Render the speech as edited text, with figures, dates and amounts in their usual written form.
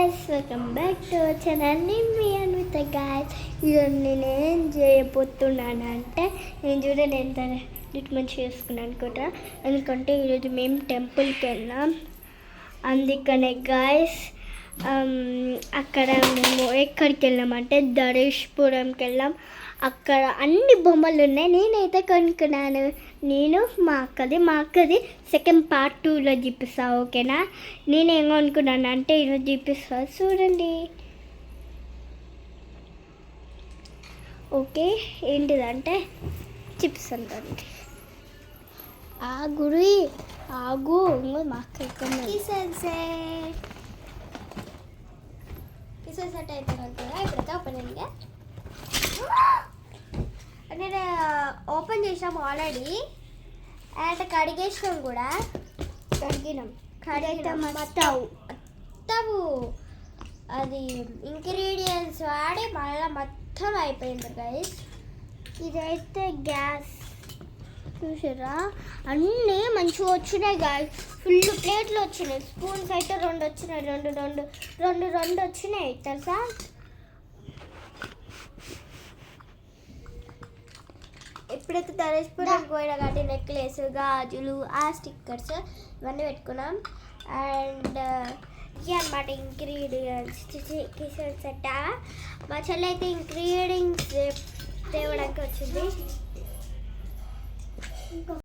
guys, welcome back to our channel. Me and with the guys. ఈరోజు నేను ఏం చేయబోతున్నాను అంటే నేను చూడండి ఎంత ట్రీట్మెంట్ చేసుకున్నాను అనుకుంటా. ఎందుకంటే ఈరోజు మేము టెంపుల్కి వెళ్ళాం. అందుకనే గాయస్ అక్కడ మేము ఎక్కడికి వెళ్ళామంటే ధరేష్పురంకి వెళ్ళాం. అక్కడ అన్ని బొమ్మలు ఉన్నాయి. నేనైతే కొనుక్కున్నాను. నేను మా అక్కది సెకండ్ పార్ట్ 2లో చూపిస్తా, ఓకేనా? నేనేం కొనుక్కున్నాను అంటే ఈరోజు చూపిస్తా, చూడండి. ఓకే, ఏంటిదంటే చిప్స్ అంటారు. ఆగు ఇంకో మా అక్క సెట్ అయిపోయింది కదా. ఇప్పుడైతే ఓపెన్ అయింది. నేను ఓపెన్ చేసాం ఆల్రెడీ అండ్ కడిగేసినాం కూడా. కడిగినాం మొత్తము అది ఇంగ్రీడియంట్స్ వాడి మళ్ళీ మొత్తం అయిపోయింది గైస్. ఇదైతే గ్యాస్ చూసారా, అన్నీ మంచిగా వచ్చినాయి గాయస్. ఫుల్ ప్లేట్లు వచ్చినాయి. స్పూన్స్ అయితే రెండు వచ్చినాయి. రెండు వచ్చినాయి తెలుసా. ఎప్పుడైతే ధరేష్పురానికి పోయినా కాబట్టి నెక్లెస్, గాజులు, ఆ స్టిక్కర్స్ ఇవన్నీ పెట్టుకున్నాం. అండ్ ఇది అనమాట ఇంగ్రీడియంట్స్. Kitchen set. మా చెల్లి అయితే ఇంగ్రీడియంట్స్ తేవడానికి వచ్చింది.